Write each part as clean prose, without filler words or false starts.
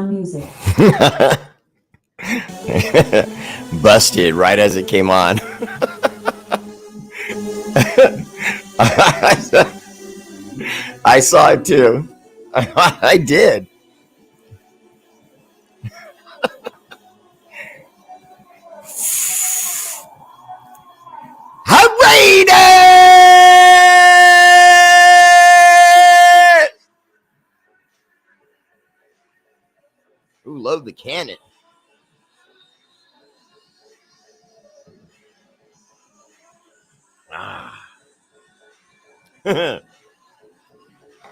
on music. Busted right as it came on. I saw it too. I did. R8RBEAR! Ooh, load the cannon.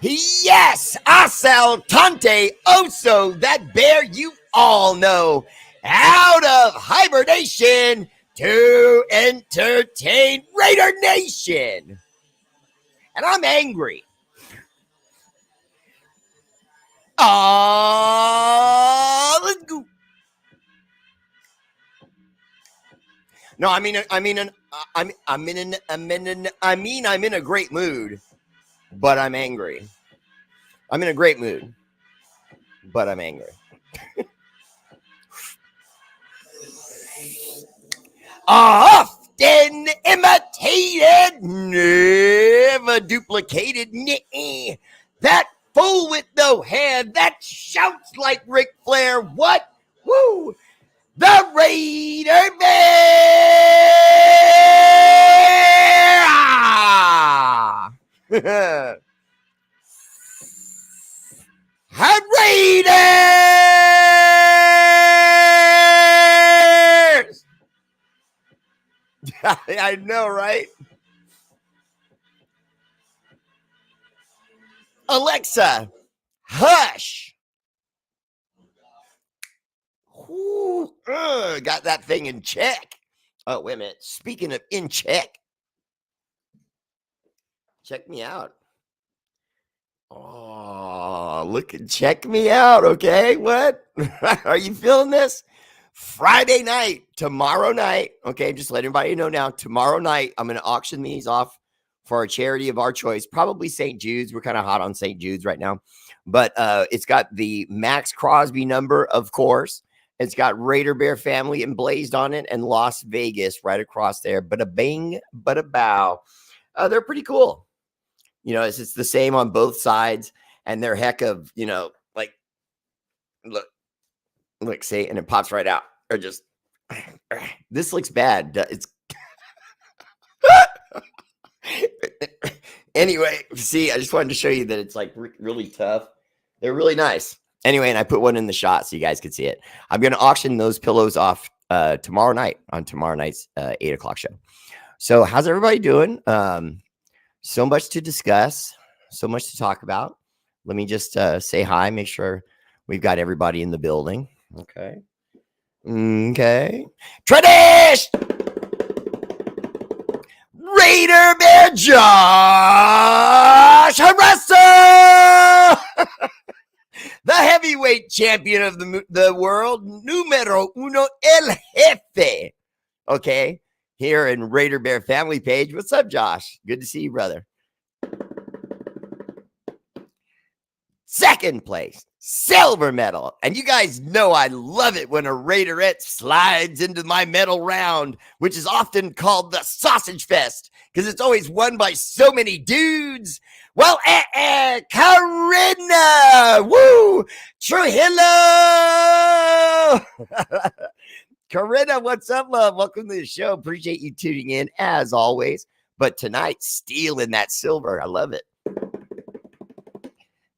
Yes, Asaltante Oso, that bear you all know, out of hibernation to entertain Raider Nation. And I'm angry. Let's go. No, I'm in a great mood, but I'm angry. I'm in a great mood, but I'm angry. Often imitated, never duplicated. That fool with no hand that shouts like Ric Flair. What? Woo! The Raider Bear! Raiders! I know, right? Alexa, hush. Ooh, got that thing in check. Oh, wait a minute. Speaking of in check, check me out. Oh, look, check me out. Okay. What? Are you feeling this? Friday night, tomorrow night. Okay. Just let everybody know now. Tomorrow night, I'm going to auction these off for a charity of our choice, probably St. Jude's. We're kind of hot on St. Jude's right now, but it's got the Max Crosby number, of course. It's got Raider Bear family emblazed on it and Las Vegas right across there. But a bing, but a bow. They're pretty cool. You know, it's the same on both sides. And they're heck of, you know, like, look, see, and it pops right out. Or just, this looks bad. It's, anyway, see, I just wanted to show you that it's like really tough. They're really nice. Anyway, and I put one in the shot so you guys could see it. I'm going to auction those pillows off tomorrow night on tomorrow night's 8 o'clock show. So how's everybody doing? So much to discuss, so much to talk about. Let me just say hi, make sure we've got everybody in the building. Okay. Okay. Tradish! Raider Bear Josh Russell! The heavyweight champion of the world, numero uno, el jefe. Okay, here in Raider Bear family page. What's up, Josh? Good to see you, brother. Second place, silver medal. And you guys know I love it when a Raiderette slides into my medal round, which is often called the Sausage Fest, because it's always won by so many dudes. Well, Karina, woo, Trujillo. Karina, what's up, love? Welcome to the show. Appreciate you tuning in as always. But tonight, stealing that silver. I love it.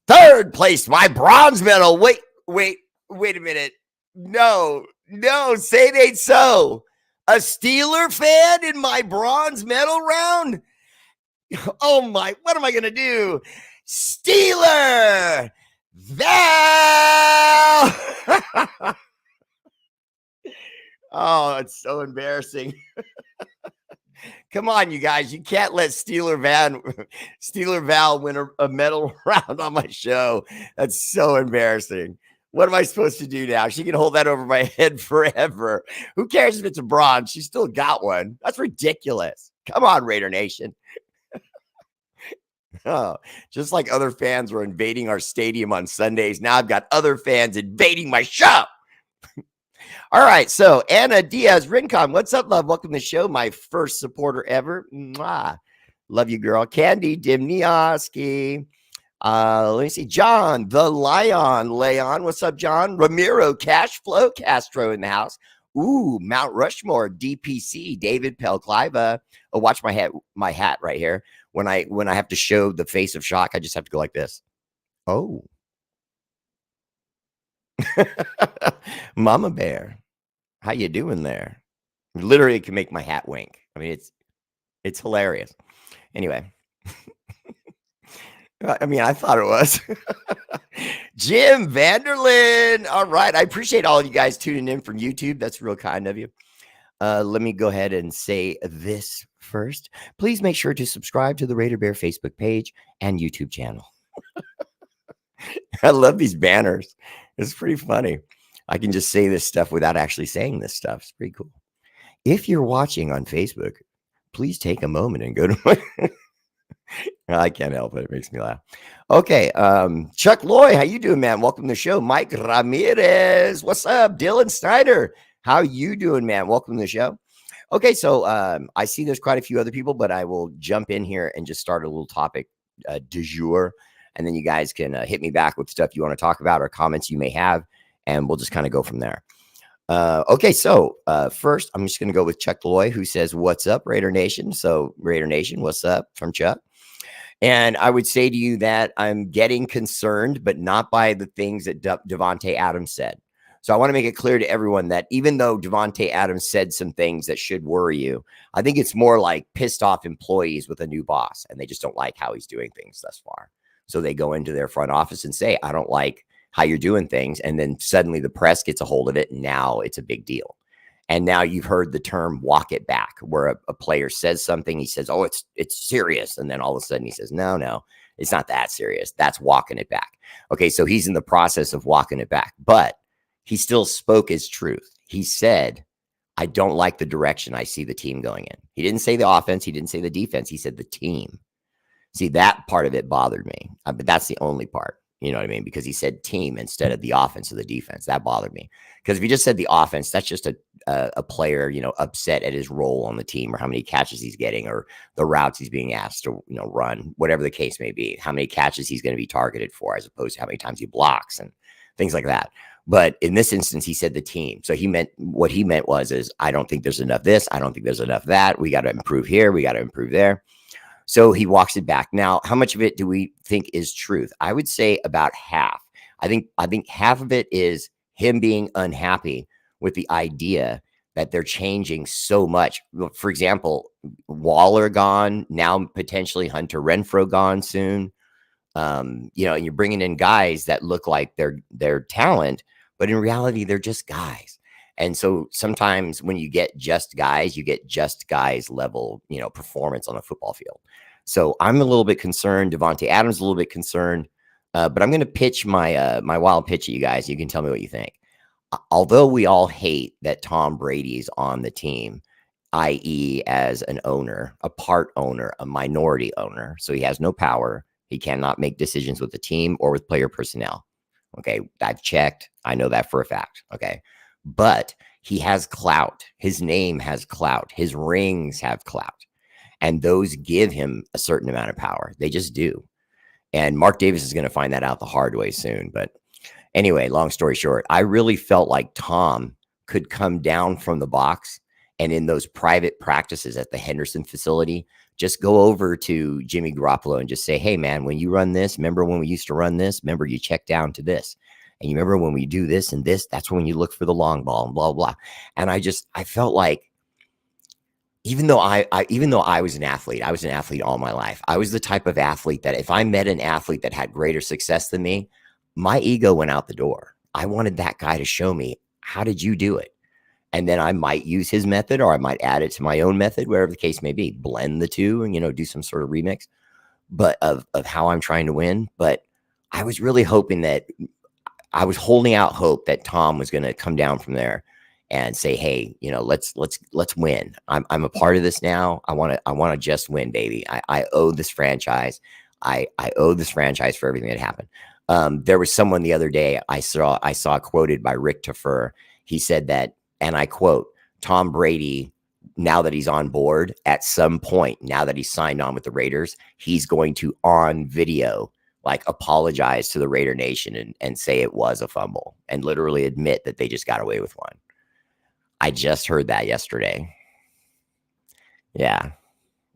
Third place, my bronze medal. Wait a minute. No, say it ain't so. A Steeler fan in my bronze medal round? Oh my, what am I going to do? Steeler! Val! Oh, it's so embarrassing. Come on, you guys. You can't let Steeler Val win a medal round on my show. That's so embarrassing. What am I supposed to do now? She can hold that over my head forever. Who cares if it's a bronze? She still got one. That's ridiculous. Come on, Raider Nation. Oh, just like other fans were invading our stadium on Sundays, now I've got other fans invading my show. All right, so Anna Diaz Rincon, what's up, love? Welcome to the show, my first supporter ever. Mwah. Love you, girl. Candy Dimnioski. Let me see. John, the Lion. Leon, what's up, John? Ramiro, Cashflow, Castro in the house. Ooh, Mount Rushmore, DPC, David Pelcliva. Oh, watch my hat right here. When I have to show the face of shock, I just have to go like this. Oh. Mama Bear, how you doing there? Literally can make my hat wink. I mean, it's hilarious. Anyway. I mean, I thought it was. Jim Vanderlyn. All right. I appreciate all of you guys tuning in from YouTube. That's real kind of you. Let me go ahead and say this first. Please make sure to subscribe to the R8RBEAR Facebook page and YouTube channel. I love these banners. It's pretty funny. I can just say this stuff without actually saying this stuff. It's pretty cool. If you're watching on Facebook, please take a moment and go to my... I can't help it. It makes me laugh. Okay. Chuck Loy, how you doing, man? Welcome to the show. Mike Ramirez. What's up? Dylan Snyder. How you doing, man? Welcome to the show. Okay. So I see there's quite a few other people, but I will jump in here and just start a little topic du jour. And then you guys can hit me back with stuff you want to talk about or comments you may have. And we'll just kind of go from there. Okay, so first, I'm just going to go with Chuck Loy, who says, what's up, Raider Nation? So Raider Nation, what's up from Chuck? And I would say to you that I'm getting concerned, but not by the things that Davante Adams said. So I want to make it clear to everyone that even though Davante Adams said some things that should worry you, I think it's more like pissed off employees with a new boss, and they just don't like how he's doing things thus far. So they go into their front office and say, I don't like how you're doing things. And then suddenly the press gets a hold of it, and now it's a big deal. And now you've heard the term walk it back, where a player says something, he says, oh, it's serious. And then all of a sudden he says, no, it's not that serious. That's walking it back. Okay, so he's in the process of walking it back, but he still spoke his truth. He said, I don't like the direction I see the team going in. He didn't say the offense. He didn't say the defense. He said the team. See, that part of it bothered me, but that's the only part. You know what I mean? Because he said team instead of the offense or the defense. That bothered me. Because if he just said the offense, that's just a player, upset at his role on the team or how many catches he's getting or the routes he's being asked to, run, whatever the case may be, how many catches he's going to be targeted for as opposed to how many times he blocks and things like that. But in this instance, he said the team. So what he meant was I don't think there's enough this. I don't think there's enough that. We got to improve here. We got to improve there. So he walks it back. Now, how much of it do we think is truth? I would say about half. I think half of it is him being unhappy with the idea that they're changing so much. For example, Waller gone, now potentially Hunter Renfrow gone soon. And you're bringing in guys that look like they're talent, but in reality, they're just guys. And so sometimes when you get just guys level, performance on a football field. So I'm a little bit concerned. Davante Adams a little bit concerned, but I'm going to pitch my wild pitch at you guys. You can tell me what you think. Although we all hate that Tom Brady's on the team, i.e. as an owner, a part owner, a minority owner, so he has no power. He cannot make decisions with the team or with player personnel. Okay, I've checked. I know that for a fact. Okay. But he has clout. His name has clout. His rings have clout. And those give him a certain amount of power. They just do. And Mark Davis is going to find that out the hard way soon. But anyway, long story short, I really felt like Tom could come down from the box and in those private practices at the Henderson facility, just go over to Jimmy Garoppolo and just say, hey, man, when you run this, remember when we used to run this? Remember you check down to this. And you remember when we do this and this, that's when you look for the long ball and blah, blah. And I felt like, even though I was an athlete, I was an athlete all my life. I was the type of athlete that if I met an athlete that had greater success than me, my ego went out the door. I wanted that guy to show me, how did you do it? And then I might use his method or I might add it to my own method, wherever the case may be, blend the two and, do some sort of remix, but of how I'm trying to win. But I was really hoping that I was holding out hope that Tom was going to come down from there and say, hey, let's win. I'm a part of this now. I want to just win, baby. I owe this franchise. I owe this franchise for everything that happened. There was someone the other day I saw quoted by Rick Tafur. He said that, and I quote, Tom Brady, now that he's on board, at some point, now that he's signed on with the Raiders, he's going to, on video, like, apologize to the Raider Nation and say it was a fumble and literally admit that they just got away with one. I just heard that yesterday. Yeah,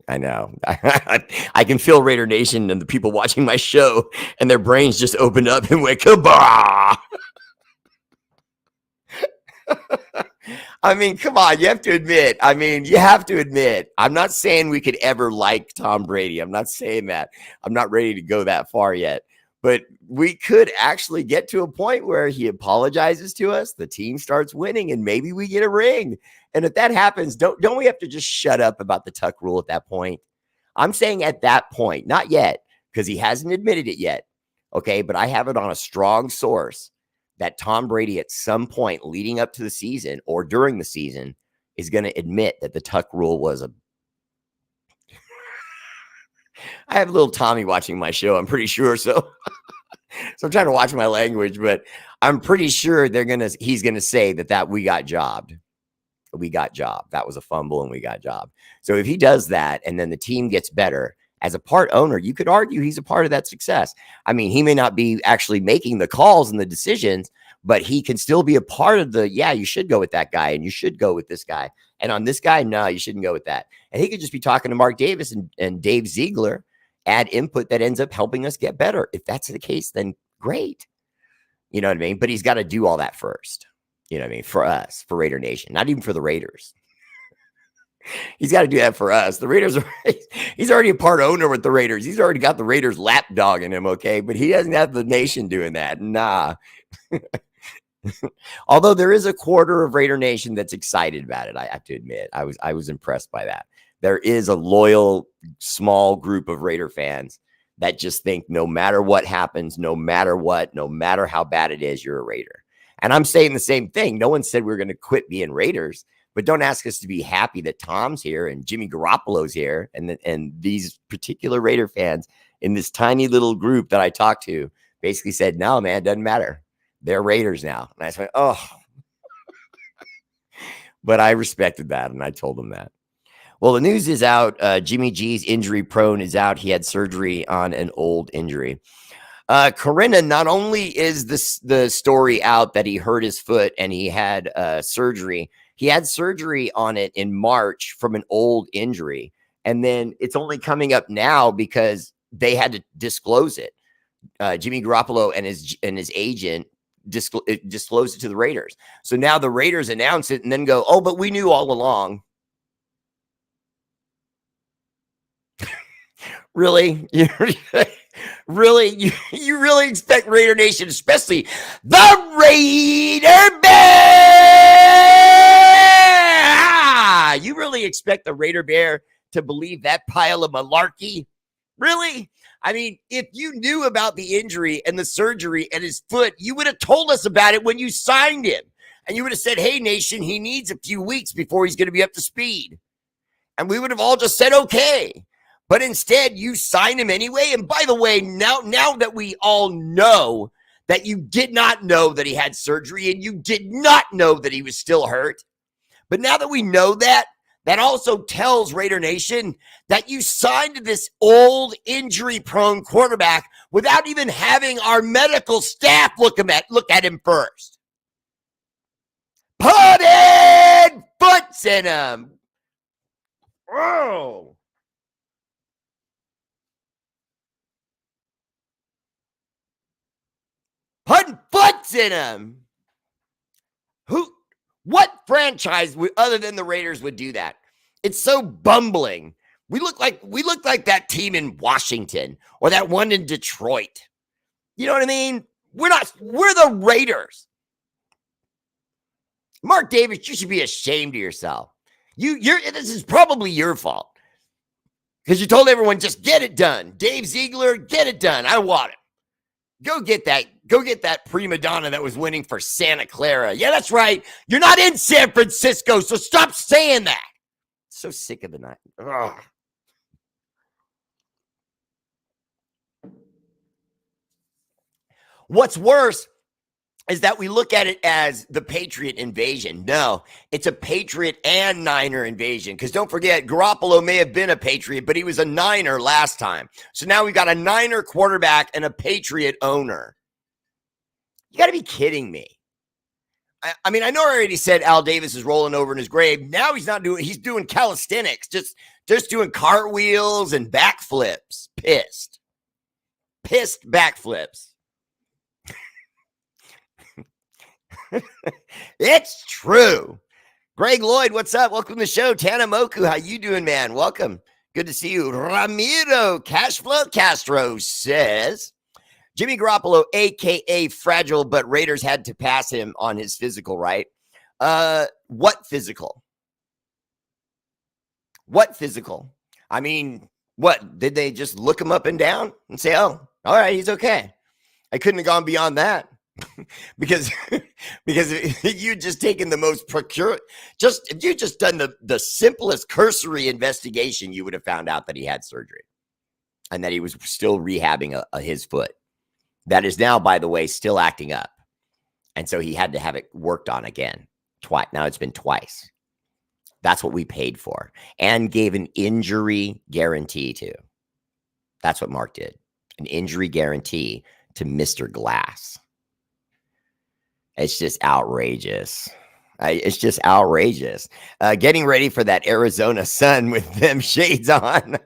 I know. I can feel Raider Nation and the people watching my show and their brains just opened up and went, kabah! I mean, come on. You have to admit. I'm not saying we could ever like Tom Brady. I'm not saying that. I'm not ready to go that far yet. But we could actually get to a point where he apologizes to us, the team starts winning, and maybe we get a ring. And if that happens, don't we have to just shut up about the Tuck rule at that point? I'm saying at that point, not yet, because he hasn't admitted it yet. Okay, but I have it on a strong source that Tom Brady at some point leading up to the season or during the season is going to admit that the Tuck rule was a... I have little Tommy watching my show, I'm pretty sure. So I'm trying to watch my language, but I'm pretty sure he's going to say that we got jobbed. We got jobbed. That was a fumble and we got jobbed. So if he does that and then the team gets better, as a part owner, you could argue he's a part of that success. I mean, he may not be actually making the calls and the decisions, but he can still be a part of the, yeah, you should go with that guy and you should go with this guy. And on this guy, no, you shouldn't go with that. And he could just be talking to Mark Davis and Dave Ziegler, add input that ends up helping us get better. If that's the case, then great. You know what I mean? But he's got to do all that first. You know what I mean? For us, for Raider Nation, not even for the Raiders. He's got to do that for us. The Raiders he's already a part owner with the Raiders. He's already got the Raiders lapdog in him, okay? But he doesn't have the nation doing that. Nah. Although there is a quarter of Raider Nation that's excited about it, I have to admit. I was impressed by that. There is a loyal, small group of Raider fans that just think no matter what happens, no matter how bad it is, you're a Raider. And I'm saying the same thing. No one said we were going to quit being Raiders. But don't ask us to be happy that Tom's here and Jimmy Garoppolo's here and these particular Raider fans in this tiny little group that I talked to basically said, no, man, it doesn't matter. They're Raiders now. And I said, oh. But I respected that, and I told them that. Well, the news is out. Jimmy G's injury prone is out. He had surgery on an old injury. Corinna, not only is the story out that he hurt his foot and he had surgery, he had surgery on it in March from an old injury. And then it's only coming up now because they had to disclose it. Jimmy Garoppolo and his agent disclosed it to the Raiders. So now the Raiders announce it and then go, oh, but we knew all along. Really? Really? You really expect Raider Nation, especially the Raider Bear? You really expect the Raider Bear to believe that pile of malarkey? Really? I mean, if you knew about the injury and the surgery and his foot, you would have told us about it when you signed him. And you would have said, hey, Nation, he needs a few weeks before he's going to be up to speed. And we would have all just said, okay. But instead, you sign him anyway. And by the way, now that we all know that you did not know that he had surgery and you did not know that he was still hurt. But now that we know that, that also tells Raider Nation that you signed this old injury-prone quarterback without even having our medical staff look at him first. Putting foots in him. Oh. Putting foots in him. What franchise other than the Raiders would do that? It's so bumbling. We look like that team in Washington or that one in Detroit. You know what I mean? We're the Raiders. Mark Davis, you should be ashamed of yourself. This is probably your fault. Because you told everyone, just get it done. Dave Ziegler, get it done. I want it. Go get that prima donna that was winning for Santa Clara. Yeah, that's right. You're not in San Francisco, so stop saying that. So sick of the night. Ugh. What's worse is that we look at it as the Patriot invasion. No, it's a Patriot and Niner invasion. Because don't forget, Garoppolo may have been a Patriot, but he was a Niner last time. So now we've got a Niner quarterback and a Patriot owner. You got to be kidding me. I mean, I know I already said Al Davis is rolling over in his grave. Now he's doing calisthenics, just doing cartwheels and backflips. Pissed backflips. It's true. Greg Lloyd, what's up? Welcome to the show. Tanamoku, how you doing, man? Welcome. Good to see you. Ramiro Cashflow Castro says, Jimmy Garoppolo, a.k.a. fragile, but Raiders had to pass him on his physical, right? What physical? What physical? I mean, what? Did they just look him up and down and say, oh, all right, he's okay? I couldn't have gone beyond that. because if you just taken the most if you just done the simplest cursory investigation, you would have found out that he had surgery and that he was still rehabbing his foot. That is now, by the way, still acting up. And so he had to have it worked on again twice. Now it's been twice. That's what we paid for and gave an injury guarantee to. That's what Mark did. An injury guarantee to Mr. Glass. It's just outrageous. It's just outrageous. Getting ready for that Arizona sun with them shades on.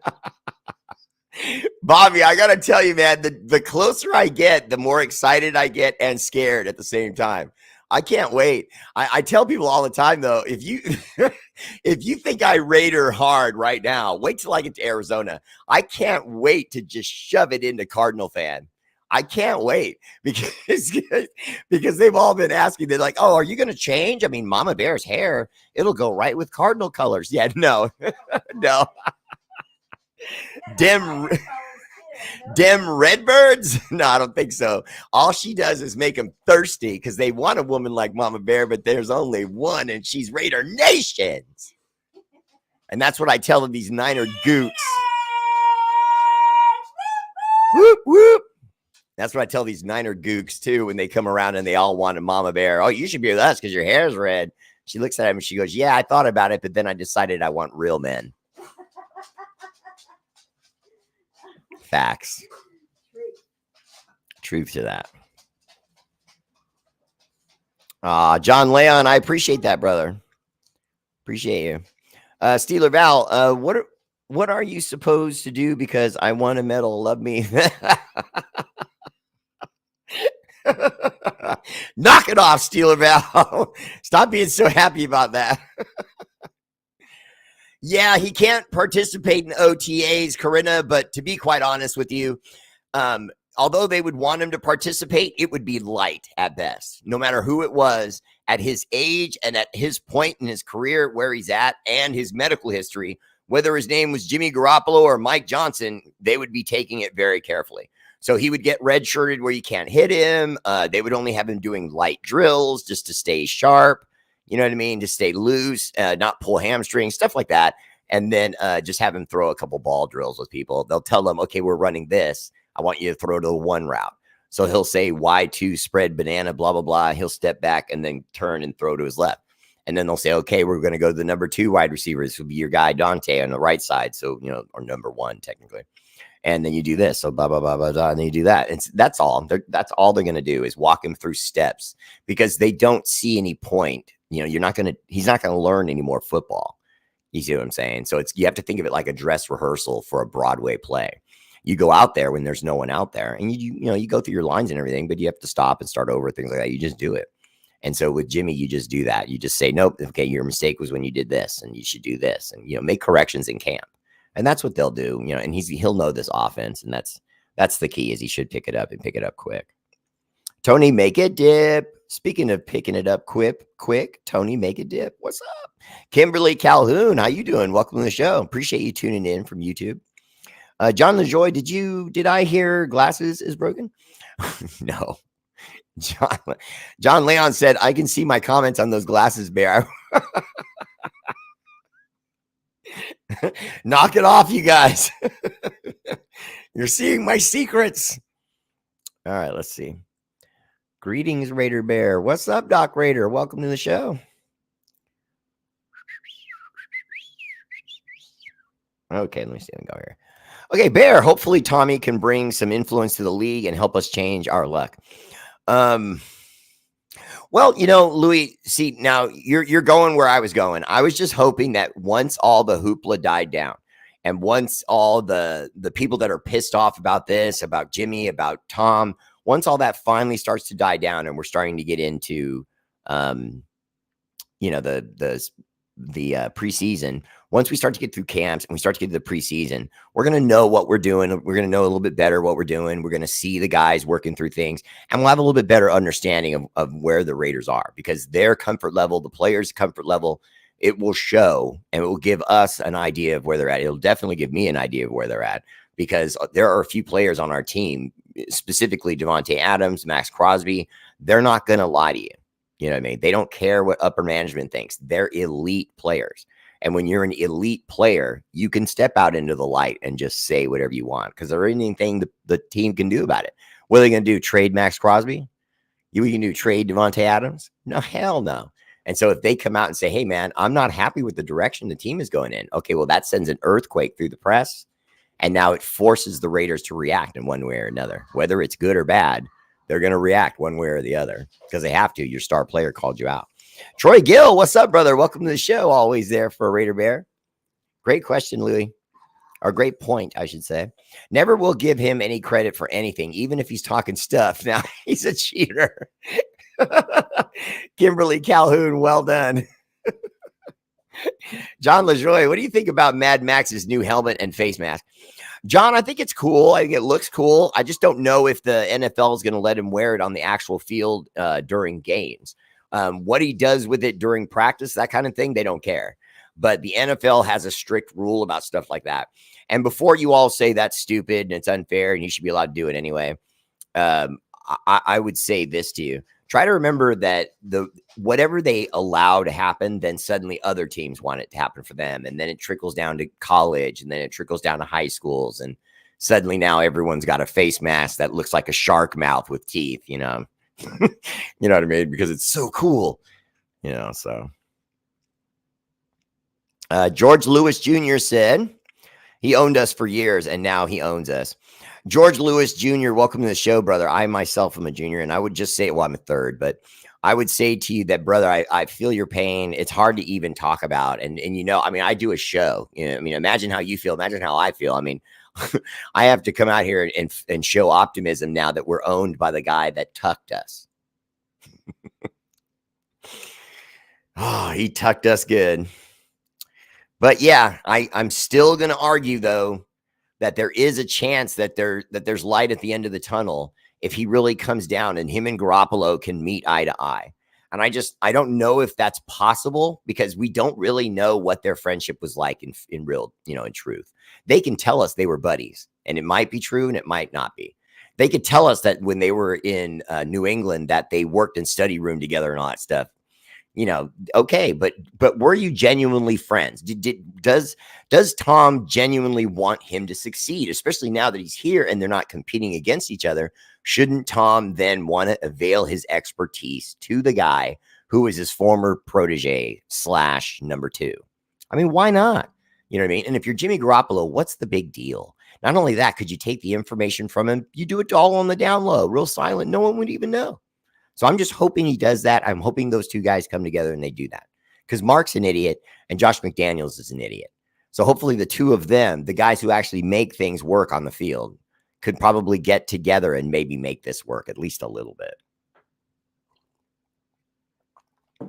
Bobby, I got to tell you, man, the closer I get, the more excited I get and scared at the same time. I can't wait. I tell people all the time, though, if you think I Raider hard right now, wait till I get to Arizona. I can't wait to just shove it into Cardinal fan. I can't wait because they've all been asking. They're like, oh, are you going to change? I mean, Mama Bear's hair, it'll go right with Cardinal colors. Yeah, no, no. Dem Redbirds? No, I don't think so. All she does is make them thirsty because they want a woman like Mama Bear, but there's only one, and she's Raider Nations. And that's what I tell them, these Niner gooks. Whoop, whoop. That's what I tell these Niner gooks, too, when they come around and they all want a Mama Bear. Oh, you should be with us because your hair's red. She looks at him and she goes, yeah, I thought about it, but then I decided I want real men. Facts. Truth to that. John Leon, I appreciate that, brother. Appreciate you. Steeler Val, what are you supposed to do because I won a medal? Love me. Knock it off, Steeler Val. Stop being so happy about that. Yeah, he can't participate in OTAs, Corinna, but to be quite honest with you, although they would want him to participate, it would be light at best, no matter who it was at his age and at his point in his career, where he's at and his medical history, whether his name was Jimmy Garoppolo or Mike Johnson, they would be taking it very carefully. So he would get redshirted where you can't hit him. They would only have him doing light drills just to stay sharp. You know what I mean? To stay loose, not pull hamstrings, stuff like that. And then just have him throw a couple ball drills with people. They'll tell them, okay, we're running this. I want you to throw to the one route. So he'll say Y2 spread banana, blah, blah, blah. He'll step back and then turn and throw to his left. And then they'll say, okay, we're going to go to the number 2 wide receiver. This will be your guy, Dante, on the right side. So, you know, or number 1, technically. And then you do this. So blah, blah, blah, blah, blah. And then you do that. And that's all. That's all they're going to do is walk him through steps because they don't see any point. You know, he's not going to learn any more football. You see what I'm saying? So you have to think of it like a dress rehearsal for a Broadway play. You go out there when there's no one out there and you go through your lines and everything, but you have to stop and start over, things like that. You just do it. And so with Jimmy, you just do that. You just say, nope, okay, your mistake was when you did this and you should do this and, make corrections in camp. And that's what they'll do, and he'll know this offense. And that's the key is he should pick it up and pick it up quick. Tony, make it dip. Speaking of picking it up quick, Tony, make it dip. What's up? Kimberly Calhoun, how you doing? Welcome to the show. Appreciate you tuning in from YouTube. John LaJoy, did I hear glasses is broken? No. John Leon said, I can see my comments on those glasses, Bear. Knock it off, you guys. You're seeing my secrets. All right, let's see. Greetings, Raider Bear. What's up, Doc Raider? Welcome to the show. Okay, let me see. Go here. Okay, Bear. Hopefully, Tommy can bring some influence to the league and help us change our luck. Well, Louis, see, now you're going where I was going. I was just hoping that once all the hoopla died down, and once all the people that are pissed off about this, about Jimmy, about Tom, once all that finally starts to die down, and we're starting to get into, the preseason. Once we start to get through camps and we start to get to the preseason, we're going to know what we're doing. We're going to know a little bit better what we're doing. We're going to see the guys working through things, and we'll have a little bit better understanding of where the Raiders are, because their comfort level, the players' comfort level, it will show, and it will give us an idea of where they're at. It'll definitely give me an idea of where they're at, because there are a few players on our team, specifically Devontae Adams, Max Crosby. They're not going to lie to you. You know what I mean? They don't care what upper management thinks. They're elite players. And when you're an elite player, you can step out into the light and just say whatever you want, because there ain't anything the team can do about it. What are they going to do? Trade Max Crosby? You can do trade Devontae Adams? No, hell no. And so if they come out and say, hey, man, I'm not happy with the direction the team is going in. Okay, well, that sends an earthquake through the press. And now it forces the Raiders to react in one way or another, whether it's good or bad. They're going to react one way or the other because they have to. Your star player called you out. Troy Gill, what's up, brother? Welcome to the show. Always there for Raider Bear. Great question, Louis. Or great point, I should say. Never will give him any credit for anything, even if he's talking stuff. Now, he's a cheater. Kimberly Calhoun, well done. John LaJoy, what do you think about Mad Max's new helmet and face mask? John, I think it's cool. I think it looks cool. I just don't know if the NFL is going to let him wear it on the actual field during games. What he does with it during practice, that kind of thing, they don't care. But the NFL has a strict rule about stuff like that. And before you all say that's stupid and it's unfair and you should be allowed to do it anyway, I would say this to you. Try to remember that whatever they allow to happen, then suddenly other teams want it to happen for them. And then it trickles down to college, and then it trickles down to high schools. And suddenly now everyone's got a face mask that looks like a shark mouth with teeth, you know? You know what I mean? Because it's so cool, so. George Lewis Jr. said he owned us for years, and now he owns us. George Lewis Jr., welcome to the show, brother. I myself am a junior, and I would just say, well, I'm a third, but I would say to you that, brother, I feel your pain. It's hard to even talk about. And I do a show. Imagine how you feel. Imagine how I feel. I have to come out here and show optimism now that we're owned by the guy that tucked us. Oh, he tucked us good. But yeah, I'm still going to argue, though, that there is a chance that there's light at the end of the tunnel if he really comes down and him and Garoppolo can meet eye to eye. And I don't know if that's possible, because we don't really know what their friendship was like in real, in truth. They can tell us they were buddies, and it might be true and it might not be. They could tell us that when they were in New England that they worked in study room together and all that stuff. Okay, but were you genuinely friends? Does Tom genuinely want him to succeed, especially now that he's here and they're not competing against each other? Shouldn't Tom then want to avail his expertise to the guy who is his former protege / number 2? Why not? You know what I mean? And if you're Jimmy Garoppolo, what's the big deal? Not only that, could you take the information from him? You do it all on the down low, real silent. No one would even know. So I'm just hoping he does that. I'm hoping those two guys come together and they do that, because Mark's an idiot and Josh McDaniels is an idiot. So hopefully the two of them, the guys who actually make things work on the field, could probably get together and maybe make this work at least a little bit.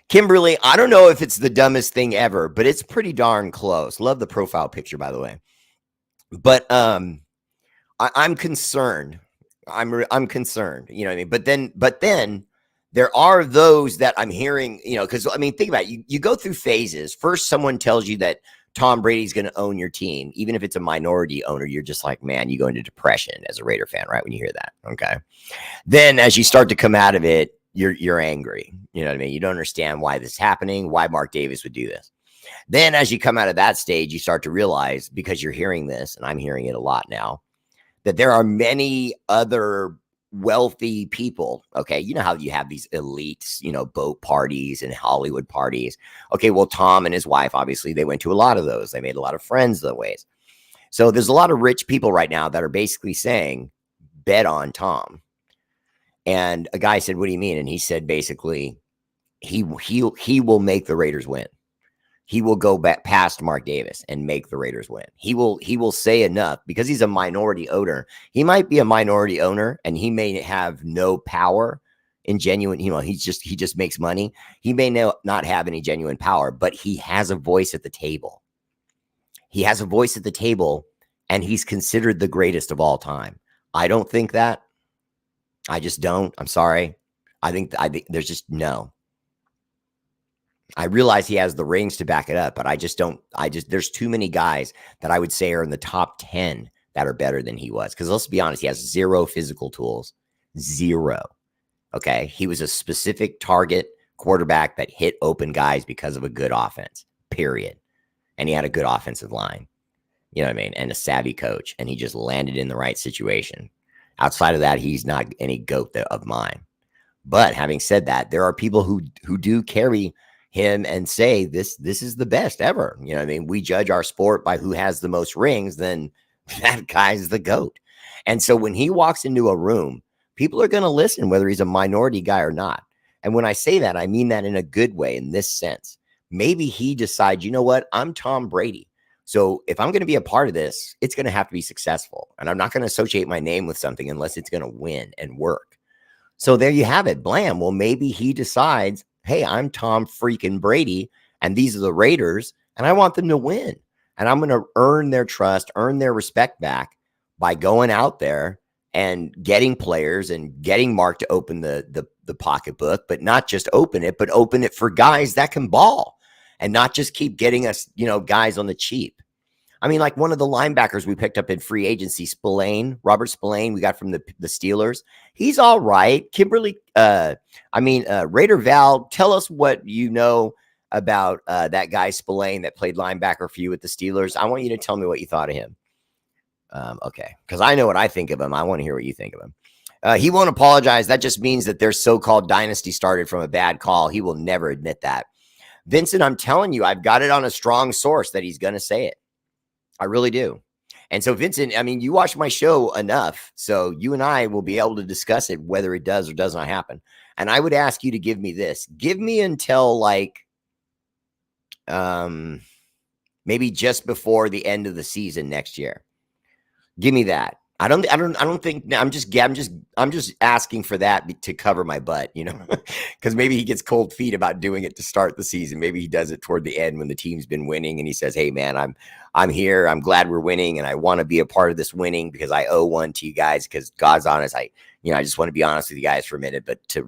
Kimberly, I don't know if it's the dumbest thing ever, but it's pretty darn close. Love the profile picture, by the way. But I'm concerned. I'm concerned, you know what I mean? But then there are those that I'm hearing, because think about it. You go through phases. First, someone tells you that Tom Brady's going to own your team. Even if it's a minority owner, you're just like, man, you go into depression as a Raider fan, right? When you hear that. Okay. Then as you start to come out of it, you're angry. You know what I mean? You don't understand why this is happening, why Mark Davis would do this. Then as you come out of that stage, you start to realize, because you're hearing this, and I'm hearing it a lot now, that there are many other wealthy people. Okay. You know how you have these elites, boat parties and Hollywood parties. Okay. Well, Tom and his wife, obviously, they went to a lot of those. They made a lot of friends the ways. So there's a lot of rich people right now that are basically saying, bet on Tom. And a guy said, what do you mean? And he said, basically, he will make the Raiders win. He will go back past Mark Davis and make the Raiders win. He will say enough because he's a minority owner. He might be a minority owner and he may have no power in genuine, he just makes money. He may not have any genuine power, but he has a voice at the table. He has a voice at the table and he's considered the greatest of all time. I don't think that. I just don't. I'm sorry. I think there's just no. I realize he has the rings to back it up, but there's too many guys that I would say are in the top 10 that are better than he was. Because let's be honest, he has 0 physical tools. 0. Okay. He was a specific target quarterback that hit open guys because of a good offense, period. And he had a good offensive line, you know what I mean? And a savvy coach. And he just landed in the right situation. Outside of that, he's not any goat of mine. But having said that, there are people who do carry him and say this is the best ever. You know what I mean? We judge our sport by who has the most rings, then that guy's the GOAT. And so when he walks into a room, people are going to listen whether he's a minority guy or not. And when I say that, I mean that in a good way in this sense. Maybe he decides, you know what? I'm Tom Brady. So if I'm going to be a part of this, it's going to have to be successful. And I'm not going to associate my name with something unless it's going to win and work. So there you have it. Blam. Well, maybe he decides, hey, I'm Tom freaking Brady, and these are the Raiders, and I want them to win. And I'm going to earn their trust, earn their respect back by going out there and getting players and getting Mark to open the pocketbook, but not just open it, but open it for guys that can ball and not just keep getting us, guys on the cheap. I mean, like one of the linebackers we picked up in free agency, Robert Spillane, we got from the Steelers. He's all right. Raider Val, tell us what you know about that guy Spillane that played linebacker for you with the Steelers. I want you to tell me what you thought of him. Okay, because I know what I think of him. I want to hear what you think of him. He won't apologize. That just means that their so-called dynasty started from a bad call. He will never admit that. Vincent, I'm telling you, I've got it on a strong source that he's going to say it. I really do. And so, Vincent, I mean, you watch my show enough, so you and I will be able to discuss it, whether it does or does not happen. And I would ask you to give me this. Give me until maybe just before the end of the season next year. Give me that. I don't think I'm just asking for that to cover my butt, because maybe he gets cold feet about doing it to start the season. Maybe he does it toward the end when the team's been winning and he says, hey man, I'm here. I'm glad we're winning. And I want to be a part of this winning because I owe one to you guys, because God's honest. I just want to be honest with you guys for a minute, but to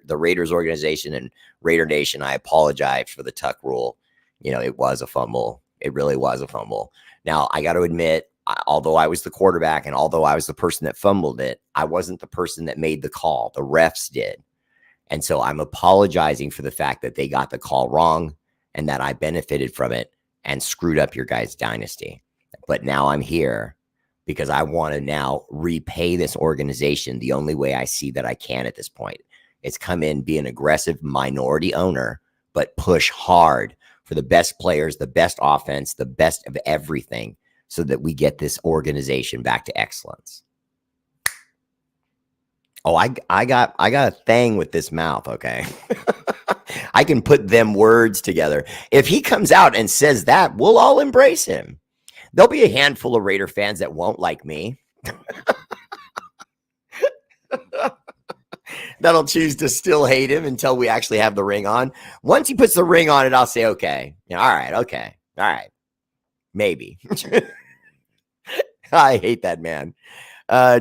the Raiders organization and Raider Nation, I apologize for the tuck rule. It was a fumble. It really was a fumble. Now I got to admit, although I was the quarterback and although I was the person that fumbled it, I wasn't the person that made the call. The refs did. And so I'm apologizing for the fact that they got the call wrong and that I benefited from it and screwed up your guys' dynasty. But now I'm here because I want to now repay this organization the only way I see that I can at this point. It's come in, be an aggressive minority owner, but push hard for the best players, the best offense, the best of everything, so that we get this organization back to excellence. Oh, I got a thing with this mouth, okay? I can put them words together. If he comes out and says that, we'll all embrace him. There'll be a handful of Raider fans that won't like me. That'll choose to still hate him until we actually have the ring on. Once he puts the ring on it, I'll say, okay. All right. Maybe. I hate that man.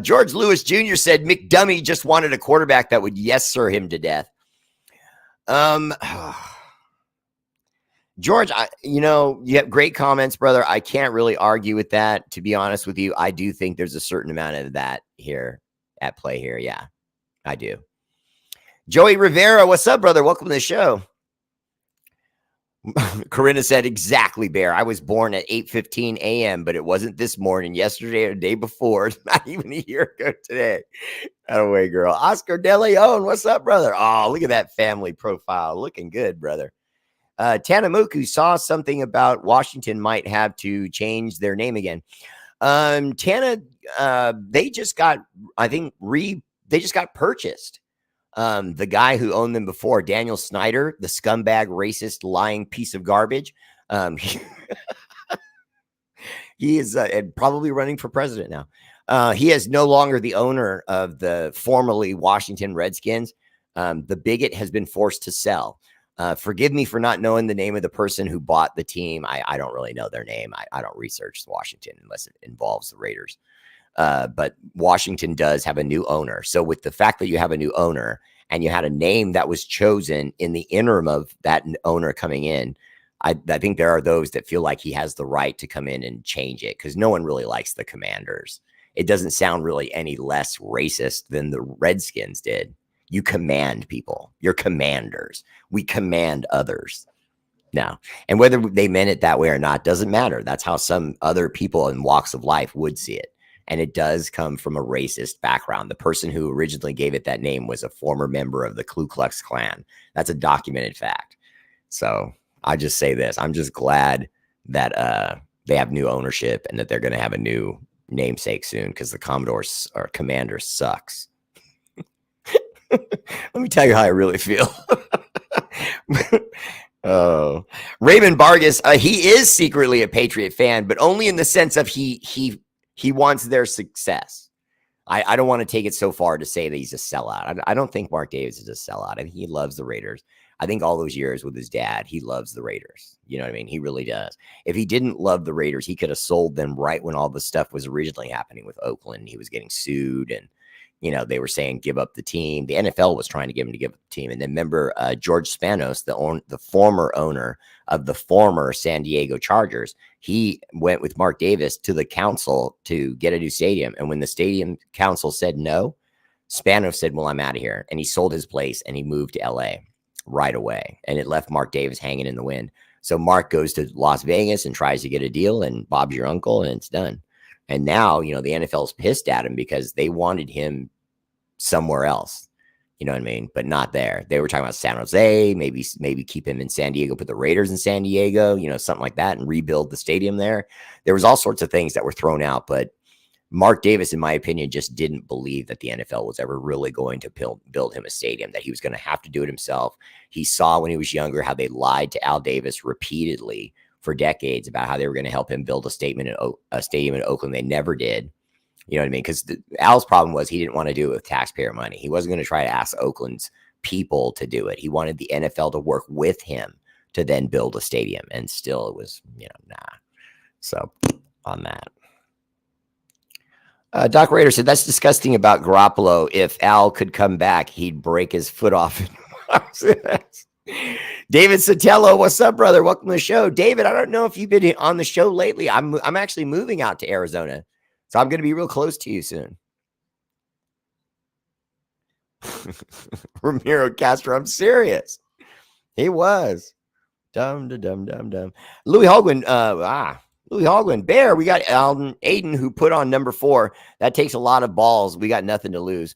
George Lewis Jr. said McDummy just wanted a quarterback that would yes sir him to death. George, you have great comments, brother. I can't really argue with that. To be honest with you, I do think there's a certain amount of that here at play here. Yeah, I do. Joey Rivera, what's up, brother? Welcome to the show. Corinna said, exactly, Bear. I was born at 8:15 a.m., but it wasn't this morning, yesterday, or the day before. It's not even a year ago today. Out of way, girl. Oscar De Leon, what's up, brother? Oh, look at that family profile. Looking good, brother. Tanamuku saw something about Washington might have to change their name again. Tana, they just got, I think, they just got purchased. The guy who owned them before, Daniel Snyder, the scumbag, racist, lying piece of garbage. He is probably running for president now. He is no longer the owner of the formerly Washington Redskins. The bigot has been forced to sell. Forgive me for not knowing the name of the person who bought the team. I don't really know their name. I don't research Washington unless it involves the Raiders. But Washington does have a new owner. So with the fact that you have a new owner and you had a name that was chosen in the interim of that owner coming in, I think there are those that feel like he has the right to come in and change it because no one really likes the Commanders. It doesn't sound really any less racist than the Redskins did. You command people. You're commanders. We command others. No. And whether they meant it that way or not doesn't matter. That's how some other people in walks of life would see it. And it does come from a racist background. The person who originally gave it that name was a former member of the Ku Klux Klan. That's a documented fact. So I just say this. I'm just glad that they have new ownership and that they're going to have a new namesake soon because the Commodores or Commander sucks. Let me tell you how I really feel. Oh, Raymond Vargas, he is secretly a Patriot fan, but only in the sense of he wants their success. I don't want to take it so far to say that he's a sellout. I don't think Mark Davis is a sellout. I think he loves the Raiders. I think all those years with his dad, he loves the Raiders. You know what I mean? He really does. If he didn't love the Raiders, he could have sold them right when all the stuff was originally happening with Oakland. He was getting sued and, you know, they were saying, give up the team. The NFL was trying to get him to give up the team. And then remember George Spanos, the former owner of the former San Diego Chargers, he went with Mark Davis to the council to get a new stadium. And when the stadium council said no, Spanos said, well, I'm out of here. And he sold his place and he moved to LA right away. And it left Mark Davis hanging in the wind. So Mark goes to Las Vegas and tries to get a deal and Bob's your uncle and it's done. And now, you know, the NFL's pissed at him because they wanted him somewhere else, you know what I mean? But not there. They were talking about San Jose, maybe keep him in San Diego, put the Raiders in San Diego, you know, something like that and rebuild the stadium there. There was all sorts of things that were thrown out, but Mark Davis, in my opinion, just didn't believe that the NFL was ever really going to build him a stadium, that he was going to have to do it himself. He saw when he was younger how they lied to Al Davis repeatedly for decades about how they were going to help him build a stadium in Oakland. They never did. You know what I mean? Because Al's problem was he didn't want to do it with taxpayer money. He wasn't going to try to ask Oakland's people to do it. He wanted the NFL to work with him to then build a stadium. And still it was, you know, nah. So on that. Doc Raider said, that's disgusting about Garoppolo. If Al could come back, he'd break his foot off. David Sotelo, what's up, brother? Welcome to the show. David, I don't know if you've been on the show lately. I'm actually moving out to Arizona, so I'm going to be real close to you soon. Ramiro Castro, I'm serious. He was. Dumb. Louis Hogwin, Louis Hogwin, Bear, we got Aiden who put on number 4. That takes a lot of balls. We got nothing to lose.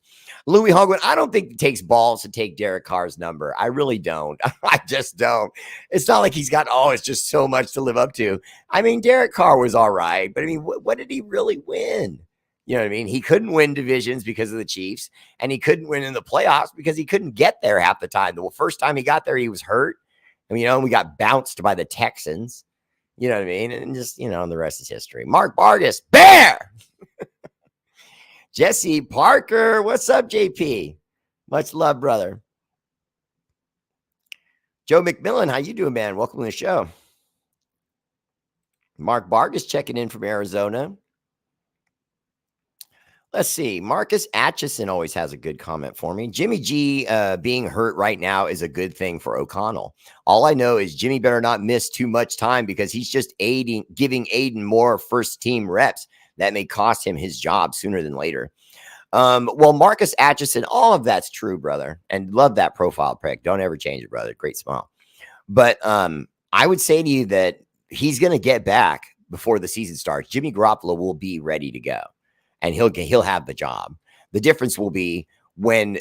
Louis Hogwin, I don't think it takes balls to take Derek Carr's number. I really don't. I just don't. It's not like he's got, it's just so much to live up to. I mean, Derek Carr was all right, but I mean, what did he really win? You know what I mean? He couldn't win divisions because of the Chiefs, and he couldn't win in the playoffs because he couldn't get there half the time. The first time he got there, he was hurt. I mean, you know, we got bounced by the Texans. You know what I mean? And just, you know, the rest is history. Mark Vargas, Bear! Jesse Parker, what's up, JP? Much love, brother. Joe McMillan, how you doing, man? Welcome to the show. Mark Vargas checking in from Arizona. Let's see. Marcus Atchison always has a good comment for me. Jimmy G being hurt right now is a good thing for O'Connell. All I know is Jimmy better not miss too much time because he's just giving Aiden more first team reps. That may cost him his job sooner than later. Well, Marcus Atchison, all of that's true, brother. And love that profile pic. Don't ever change it, brother. Great smile. But I would say to you that he's going to get back before the season starts. Jimmy Garoppolo will be ready to go, and he'll have the job. The difference will be when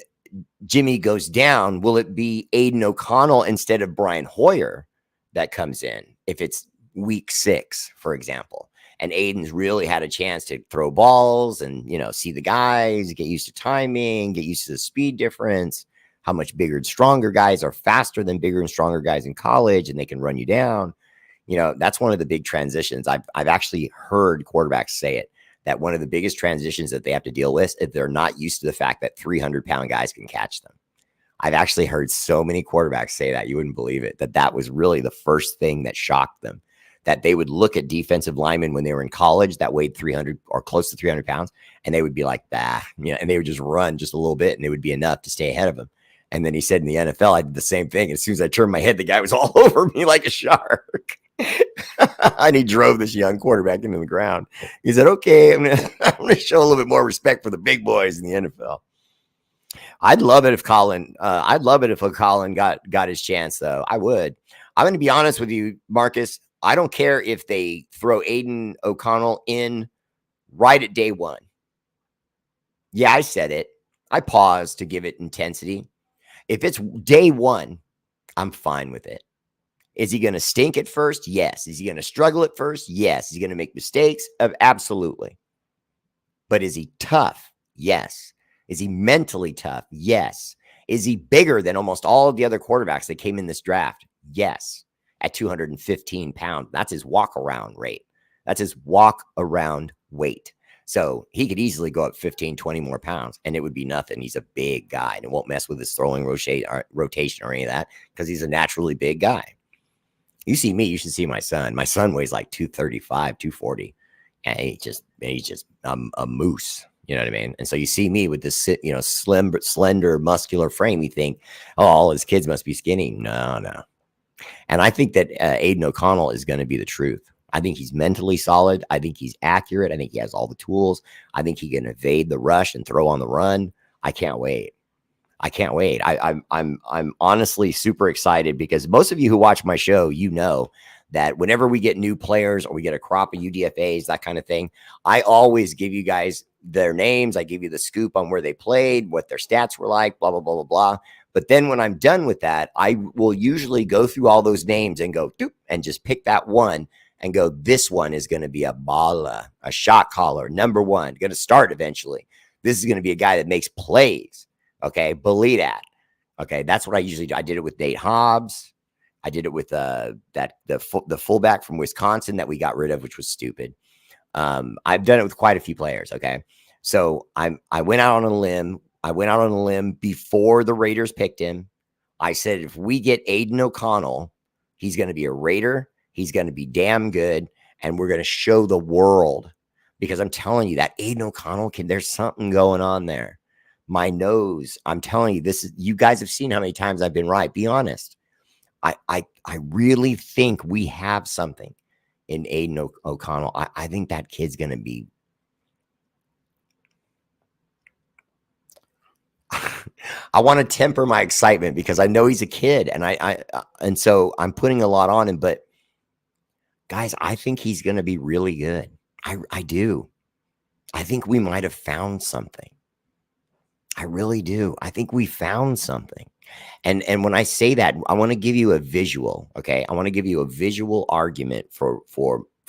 Jimmy goes down, will it be Aiden O'Connell instead of Brian Hoyer that comes in? If it's week 6, for example, and Aiden's really had a chance to throw balls and, see the guys, get used to timing, get used to the speed difference, how much bigger and stronger guys are faster than bigger and stronger guys in college, and they can run you down. That's one of the big transitions. I've actually heard quarterbacks say it, that one of the biggest transitions that they have to deal with is they're not used to the fact that 300-pound guys can catch them. I've actually heard so many quarterbacks say that, you wouldn't believe it, that was really the first thing that shocked them, that they would look at defensive linemen when they were in college that weighed 300 or close to 300 pounds, and they would be like, and they would just run just a little bit, and it would be enough to stay ahead of them. And then he said in the NFL, I did the same thing. As soon as I turned my head, the guy was all over me like a shark. And he drove this young quarterback into the ground. He said, okay, I'm gonna show a little bit more respect for the big boys in the NFL. I'd love it if Colin got his chance, though. I would. I'm going to be honest with you, Marcus. I don't care if they throw Aiden O'Connell in right at day 1. Yeah, I said it. I paused to give it intensity. If it's day 1, I'm fine with it. Is he going to stink at first? Yes. Is he going to struggle at first? Yes. Is he going to make mistakes? Absolutely. But is he tough? Yes. Is he mentally tough? Yes. Is he bigger than almost all of the other quarterbacks that came in this draft? Yes. At 215 pounds. That's his walk around rate. That's his walk around weight. So he could easily go up 15, 20 more pounds, and it would be nothing. He's a big guy, and it won't mess with his throwing rotation or any of that because he's a naturally big guy. You see me, you should see my son. My son weighs like 235, 240, and he's just a moose. You know what I mean? And so you see me with this, slender, muscular frame. You think, oh, all his kids must be skinny. No. And I think that Aiden O'Connell is going to be the truth. I think he's mentally solid. I think he's accurate. I think he has all the tools. I think he can evade the rush and throw on the run. I can't wait. I'm honestly super excited because most of you who watch my show, that whenever we get new players or we get a crop of UDFAs, that kind of thing, I always give you guys their names. I give you the scoop on where they played, what their stats were like, blah, blah, blah, blah, blah. But then when I'm done with that, I will usually go through all those names and go, doop, and just pick that one and go, this one is going to be a baller, a shot caller, number 1, going to start eventually. This is going to be a guy that makes plays. Okay, believe that. Okay, that's what I usually do. I did it with Nate Hobbs. I did it with the fullback from Wisconsin that we got rid of, which was stupid. I've done it with quite a few players. Okay, so I went out on a limb. I went out on a limb before the Raiders picked him. I said, if we get Aiden O'Connell, he's going to be a Raider. He's going to be damn good, and we're going to show the world. Because I'm telling you that Aiden O'Connell there's something going on there. My nose, I'm telling you, you guys have seen how many times I've been right. Be honest. I really think we have something in Aiden O'Connell. I think that kid's going to be. I want to temper my excitement because I know he's a kid, and so I'm putting a lot on him. But guys, I think he's going to be really good. I do. I think we might have found something. I really do. I think we found something. And when I say that, I want to give you a visual, okay? I want to give you a visual argument for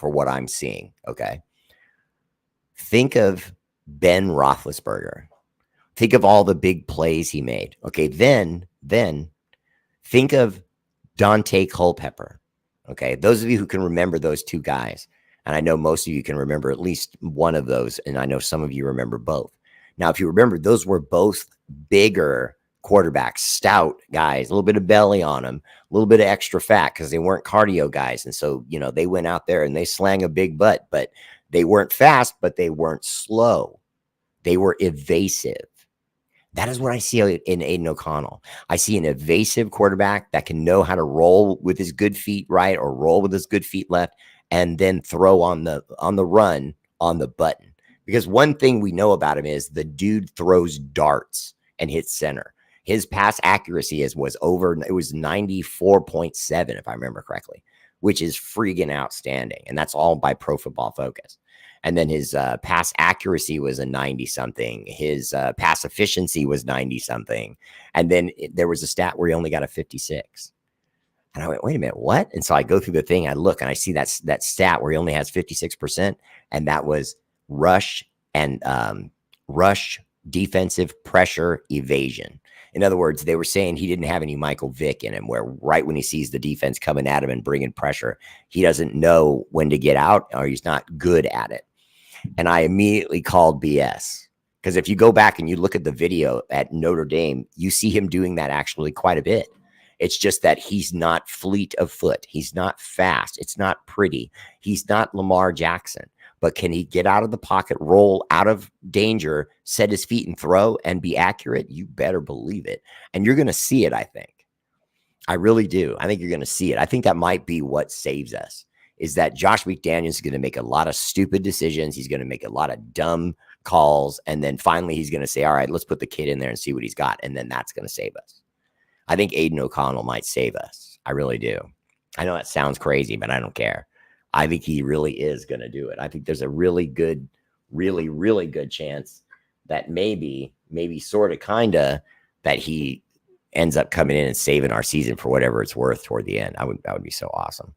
what I'm seeing, okay? Think of Ben Roethlisberger. Think of all the big plays he made, okay? Then think of Dante Culpepper, okay? Those of you who can remember those two guys, and I know most of you can remember at least one of those, and I know some of you remember both. Now, if you remember, those were both bigger quarterbacks, stout guys, a little bit of belly on them, a little bit of extra fat because they weren't cardio guys. And so, they went out there and they slang a big butt, but they weren't fast, but they weren't slow. They were evasive. That is what I see in Aiden O'Connell. I see an evasive quarterback that can know how to roll with his good feet right or roll with his good feet left and then throw on the run on the button. Because one thing we know about him is the dude throws darts and hits center. His pass accuracy was 94.7, if I remember correctly. which is freaking outstanding. And that's all by Pro Football Focus. And then his pass accuracy was a 90 something. His pass efficiency was 90 something. And then there was a stat where he only got a 56. And I went, wait a minute, what? And so I go through the thing, I look, and I see that stat where he only has 56%. And that was rush and rush defensive pressure evasion. In other words, they were saying he didn't have any Michael Vick in him, where right when he sees the defense coming at him and bringing pressure, he doesn't know when to get out, or he's not good at it. And I immediately called BS, because if you go back and you look at the video at Notre Dame, you see him doing that actually quite a bit. It's just that he's not fleet of foot. He's not fast. It's not pretty. He's not Lamar Jackson. But can he get out of the pocket, roll out of danger, set his feet and throw and be accurate? You better believe it. And you're going to see it, I think. I really do. I think you're going to see it. I think that might be what saves us, is that Josh McDaniels is going to make a lot of stupid decisions. He's going to make a lot of dumb calls. And then finally he's going to say, all right, let's put the kid in there and see what he's got. And then that's going to save us. I think Aiden O'Connell might save us. I really do. I know that sounds crazy, but I don't care. I think he really is going to do it. I think there's a really good, really, really good chance that maybe sort of, kind of, that he ends up coming in and saving our season for whatever it's worth toward the end. That would be so awesome.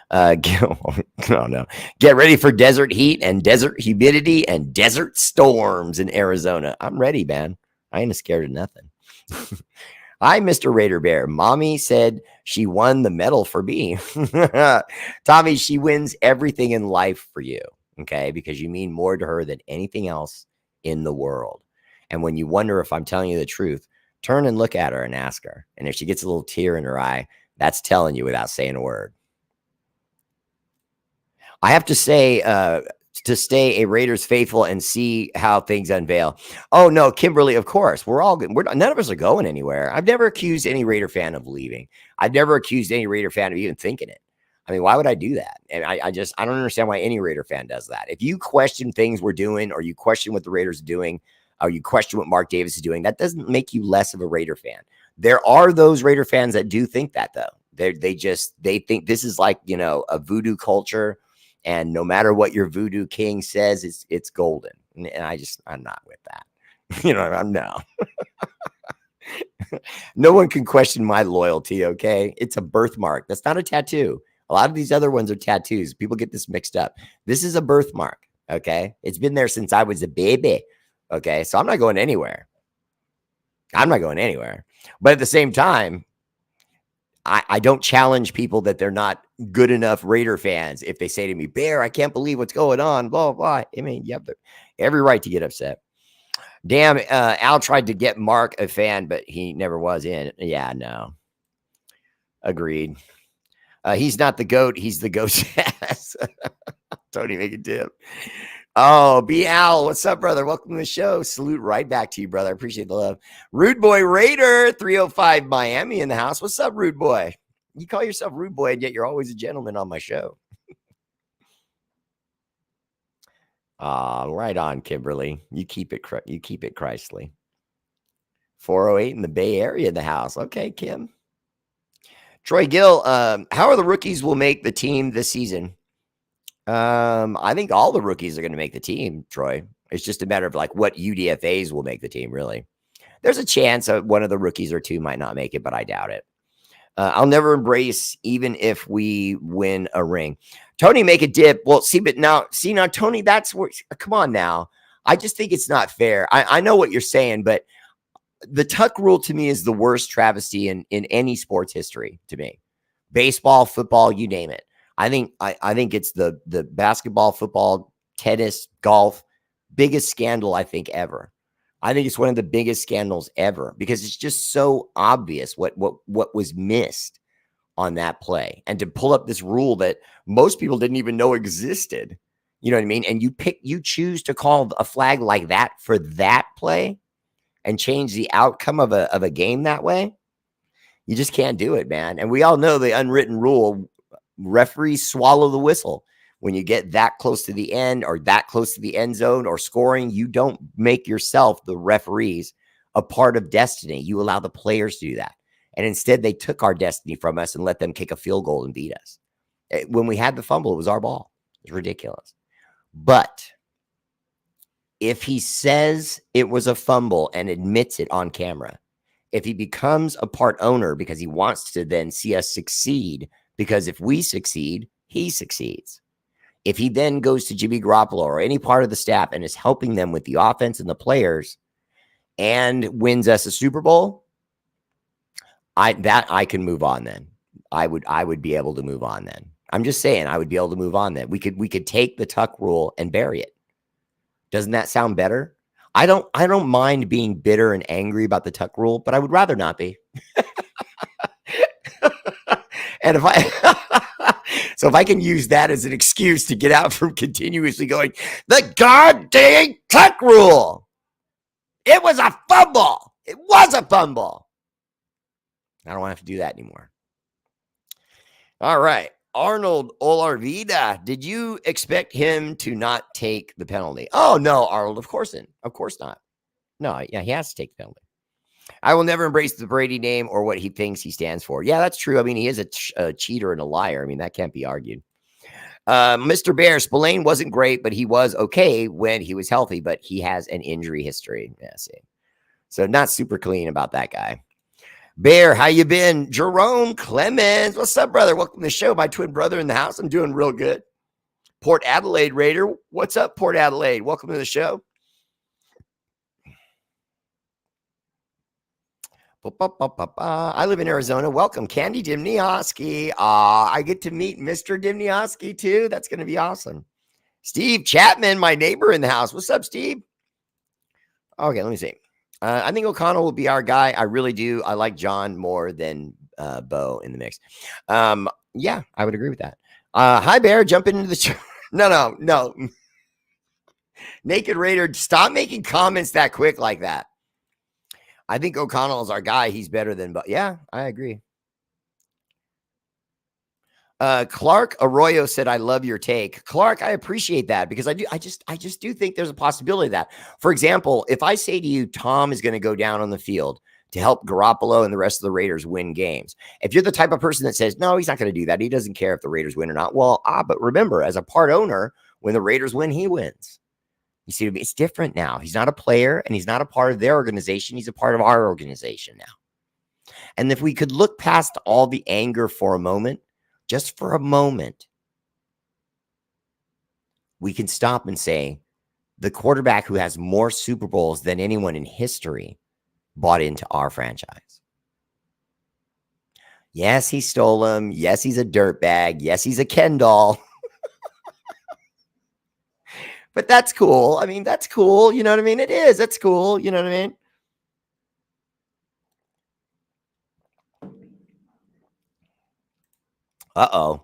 No. Get ready for desert heat and desert humidity and desert storms in Arizona. I'm ready, man. I ain't scared of nothing. Hi, Mr. Raider Bear. Mommy said she won the medal for me. Tommy, she wins everything in life for you, okay? Because you mean more to her than anything else in the world. And when you wonder if I'm telling you the truth, turn and look at her and ask her. And if she gets a little tear in her eye, that's telling you without saying a word. I have to say, to stay a Raiders faithful and see how things unveil. Oh no, Kimberly, of course. We're all good. None of us are going anywhere. I've never accused any Raider fan of leaving. I've never accused any Raider fan of even thinking it. I mean, why would I do that? And I don't understand why any Raider fan does that. If you question things we're doing, or you question what the Raiders are doing, or you question what Mark Davis is doing, that doesn't make you less of a Raider fan. There are those Raider fans that do think that, though. They think this is like, a voodoo culture. And no matter what your voodoo king says, it's golden. And I'm not with that. I'm no. No one can question my loyalty, okay? It's a birthmark. That's not a tattoo. A lot of these other ones are tattoos. People get this mixed up. This is a birthmark, okay? It's been there since I was a baby, okay? So I'm not going anywhere. But at the same time, I don't challenge people that they're not good enough Raider fans. If they say to me, Bear, I can't believe what's going on, blah, blah. I mean, you have every right to get upset. Damn, Al tried to get Mark a fan, but he never was in. Yeah, no. Agreed. He's not the GOAT. He's the GOAT's ass. Tony, make a dip. Oh, B. Al, what's up, brother? Welcome to the show. Salute right back to you, brother. I appreciate the love. Rude Boy Raider 305 Miami in the house. What's up, Rude Boy? You call yourself Rude Boy, and yet you're always a gentleman on my show. Right on, Kimberly. You keep it Christly. 408 in the Bay Area in the house. Okay, Kim. Troy Gill, how are the rookies will make the team this season? I think all the rookies are going to make the team, Troy. It's just a matter of like what UDFAs will make the team, really. There's a chance that one of the rookies or two might not make it, but I doubt it. I'll never embrace even if we win a ring. Tony, make a dip. Well, now, Tony, that's where, come on now. I just think it's not fair. I know what you're saying, but the tuck rule to me is the worst travesty in any sports history to me. Baseball, football, you name it. I think it's the basketball, football, tennis, golf, biggest scandal I think ever. I think it's one of the biggest scandals ever because it's just so obvious what was missed on that play. And to pull up this rule that most people didn't even know existed. You know what I mean? And you choose to call a flag like that for that play and change the outcome of a game that way. You just can't do it, man. And we all know the unwritten rule. Referees swallow the whistle. When you get that close to the end or that close to the end zone or scoring, you don't make yourself, the referees, a part of destiny. You allow the players to do that. And instead, they took our destiny from us and let them kick a field goal and beat us. When we had the fumble, it was our ball. It's ridiculous. But if he says it was a fumble and admits it on camera, if he becomes a part owner because he wants to then see us succeed, because if we succeed, he succeeds. If he then goes to Jimmy Garoppolo or any part of the staff and is helping them with the offense and the players and wins us a Super Bowl, I can move on then. I would be able to move on then. I'm just saying I would be able to move on then. We could take the Tuck rule and bury it. Doesn't that sound better? I don't mind being bitter and angry about the Tuck rule, but I would rather not be. And if I can use that as an excuse to get out from continuously going, the goddamn Tuck rule. It was a fumble. It was a fumble. I don't have to do that anymore. All right. R8RBEAR, did you expect him to not take the penalty? Oh, no, Arnold, of course not. No, yeah, he has to take the penalty. I will never embrace the Brady name or what he thinks he stands for. Yeah, that's true. I mean, he is a cheater and a liar. I mean, that can't be argued. Mr. Bear, Spillane wasn't great, but he was okay when he was healthy, but he has an injury history. Yeah, see. So not super clean about that guy. Bear, how you been? Jerome Clemens, what's up, brother? Welcome to the show. My twin brother in the house. I'm doing real good. Port Adelaide Raider, what's up, Port Adelaide? Welcome to the show. I live in Arizona. Welcome, Candy Dimnioski. I get to meet Mr. Dimnioski too. That's going to be awesome. Steve Chapman, my neighbor in the house. What's up, Steve? Okay, let me see. I think O'Connell will be our guy. I really do. I like John more than Bo in the mix. Yeah, I would agree with that. Hi, Bear. Jumping into the show. No. Naked Raider, stop making comments that quick like that. I think O'Connell is our guy. He's better than Bo. Yeah, I agree. Clark Arroyo said, I love your take. Clark, I appreciate that because I just do think there's a possibility of that. For example, if I say to you, Tom is going to go down on the field to help Garoppolo and the rest of the Raiders win games. If you're the type of person that says, no, he's not going to do that. He doesn't care if the Raiders win or not. Well, but remember, as a part owner, when the Raiders win, he wins. You see, it's different now. He's not a player and he's not a part of their organization. He's a part of our organization now. And if we could look past all the anger for a moment, just for a moment, we can stop and say the quarterback who has more Super Bowls than anyone in history bought into our franchise. Yes, he stole them. Yes, he's a dirtbag. Yes, he's a Ken doll. But that's cool. I mean, that's cool. You know what I mean? It is. That's cool. You know what I mean? Uh-oh.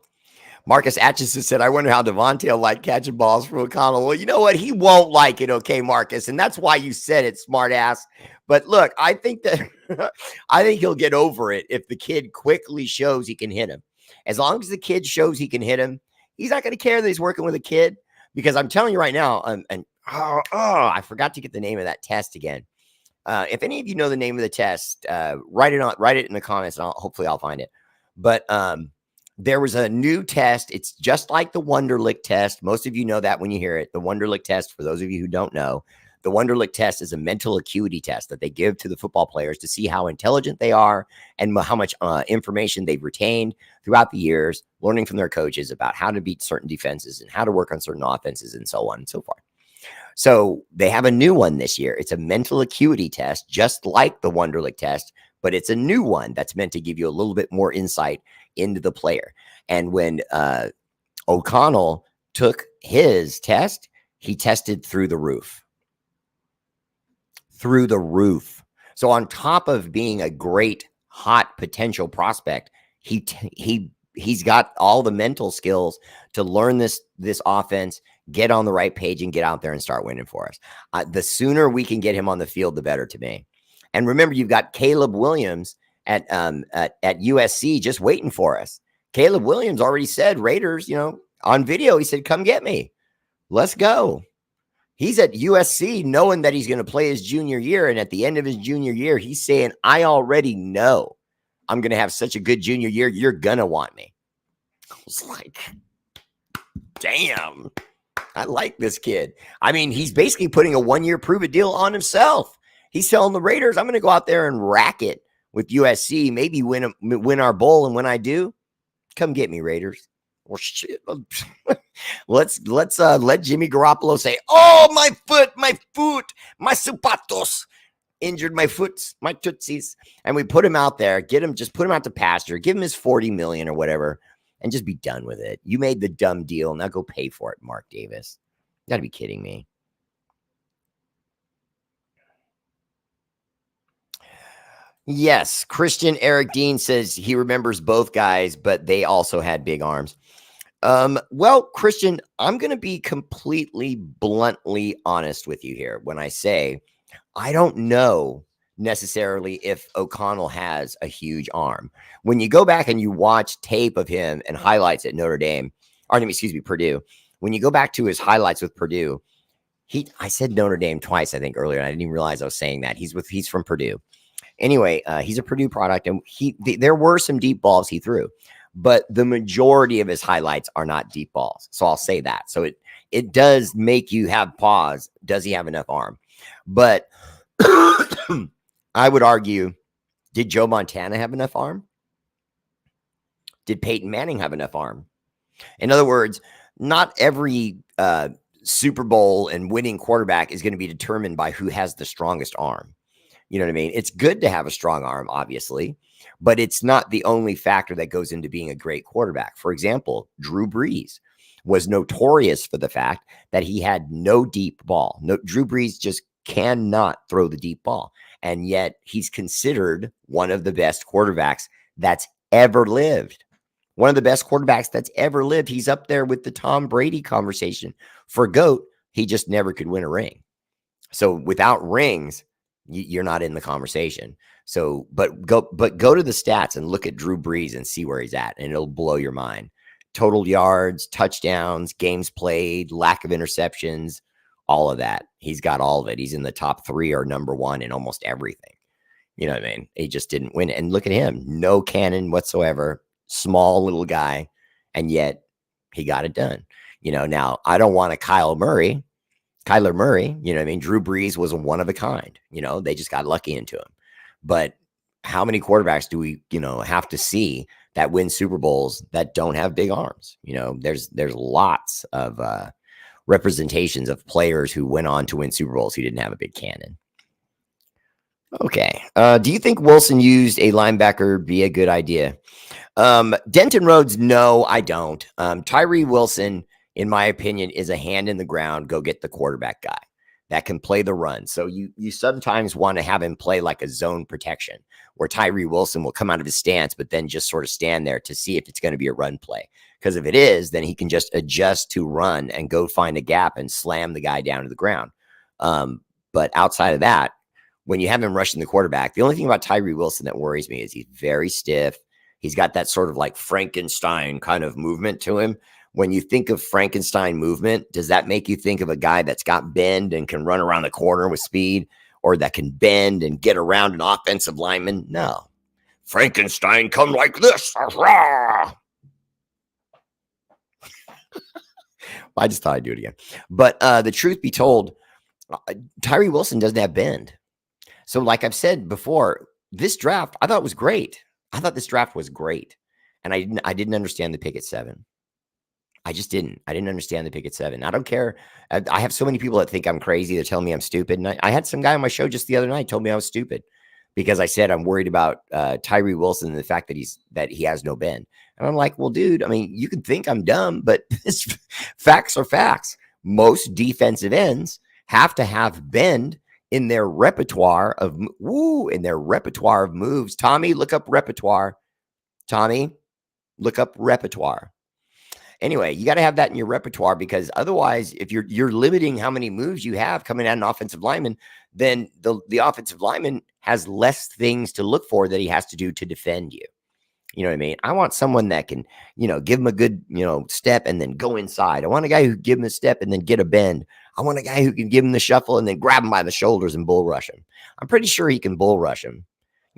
Marcus Atchison said, I wonder how Devontae will like catching balls from O'Connell. Well, you know what? He won't like it, okay, Marcus? And that's why you said it, smart ass. But look, I think that I think he'll get over it if the kid quickly shows he can hit him. As long as the kid shows he can hit him, he's not going to care that he's working with a kid. Because I'm telling you right now, I forgot to get the name of that test again. If any of you know the name of the test, write it in the comments, and hopefully I'll find it. But there was a new test. It's just like the Wonderlic test. Most of you know that when you hear it. The Wonderlic test, for those of you who don't know, the Wonderlic test is a mental acuity test that they give to the football players to see how intelligent they are and how much information they've retained throughout the years, learning from their coaches about how to beat certain defenses and how to work on certain offenses and so on and so forth. So they have a new one this year. It's a mental acuity test, just like the Wonderlic test, but it's a new one that's meant to give you a little bit more insight into the player. And when O'Connell took his test, he tested through the roof. Through the roof. So on top of being a great, hot potential prospect, he's got all the mental skills to learn this offense, get on the right page, and get out there and start winning for us. The sooner we can get him on the field, the better to me. And remember, you've got Caleb Williams at USC just waiting for us. Caleb Williams already said, Raiders, on video, he said, come get me. Let's go. He's at USC knowing that he's going to play his junior year. And at the end of his junior year, he's saying, I already know I'm going to have such a good junior year. You're going to want me. I was like, damn, I like this kid. I mean, he's basically putting a 1-year prove-it deal on himself. He's telling the Raiders, I'm going to go out there and rack it with USC, maybe win our bowl, and when I do, come get me, Raiders. Well, shit. let's let Jimmy Garoppolo say, "Oh, my foot, my zapatos injured my foot, my tootsies," and we put him out there, just put him out to pasture, give him his $40 million or whatever, and just be done with it. You made the dumb deal, now go pay for it, Mark Davis. You gotta be kidding me. Yes, Christian Eric Dean says he remembers both guys, but they also had big arms. Well, Christian, I'm going to be completely bluntly honest with you here when I say I don't know necessarily if O'Connell has a huge arm. When you go back and you watch tape of him and highlights at Notre Dame, Purdue, when you go back to his highlights with Purdue, I said Notre Dame twice, I think earlier, and I didn't even realize I was saying that. He's from Purdue. Anyway, he's a Purdue product, and there were some deep balls he threw, but the majority of his highlights are not deep balls. So I'll say that. So it does make you have pause. Does he have enough arm? But I would argue, did Joe Montana have enough arm? Did Peyton Manning have enough arm? In other words, not every Super Bowl and winning quarterback is going to be determined by who has the strongest arm. You know what I mean? It's good to have a strong arm, obviously, but it's not the only factor that goes into being a great quarterback. For example, Drew Brees was notorious for the fact that he had no deep ball. Drew Brees just cannot throw the deep ball. And yet he's considered one of the best quarterbacks that's ever lived. One of the best quarterbacks that's ever lived. He's up there with the Tom Brady conversation. For GOAT, he just never could win a ring. So without rings, you're not in the conversation. So, but go to the stats and look at Drew Brees and see where he's at, and it'll blow your mind. Total yards, touchdowns, games played, lack of interceptions, all of that. He's got all of it. He's in the top 3 or number 1 in almost everything. You know what I mean? He just didn't win it. And look at him. No cannon whatsoever. Small little guy. And yet he got it done. You know, now I don't want a Kyler Murray, you know what I mean? Drew Brees was a one of a kind, you know, they just got lucky into him. But how many quarterbacks do we, have to see that win Super Bowls that don't have big arms? You know, there's lots of representations of players who went on to win Super Bowls who didn't have a big cannon. Okay. Do you think Wilson used a linebacker be a good idea? Denton Rhodes, no, I don't. Tyree Wilson, in my opinion, is a hand in the ground, go get the quarterback guy that can play the run. So you sometimes want to have him play like a zone protection where Tyree Wilson will come out of his stance, but then just sort of stand there to see if it's going to be a run play. Because if it is, then he can just adjust to run and go find a gap and slam the guy down to the ground. But outside of that, when you have him rushing the quarterback, the only thing about Tyree Wilson that worries me is he's very stiff. He's got that sort of like Frankenstein kind of movement to him. When you think of Frankenstein movement, does that make you think of a guy that's got bend and can run around the corner with speed, or that can bend and get around an offensive lineman? No. Frankenstein come like this. I just thought I'd do it again. But the truth be told, Tyree Wilson doesn't have bend. So like I've said before, this draft, I thought was great. I thought this draft was great. And I didn't understand the pick at 7. I just didn't. I didn't understand the pick at 7. I don't care. I have so many people that think I'm crazy. They're telling me I'm stupid. And I had some guy on my show just the other night told me I was stupid because I said I'm worried about Tyree Wilson and the fact that he has no bend. And I'm like, well, dude, I mean, you can think I'm dumb, but facts are facts. Most defensive ends have to have bend in their repertoire of moves. Tommy, look up repertoire. Tommy, look up repertoire. Anyway, you got to have that in your repertoire, because otherwise, if you're limiting how many moves you have coming at an offensive lineman, then the offensive lineman has less things to look for that he has to do to defend you. You know what I mean? I want someone that can, give him a good, step and then go inside. I want a guy who can give him a step and then get a bend. I want a guy who can give him the shuffle and then grab him by the shoulders and bull rush him. I'm pretty sure he can bull rush him.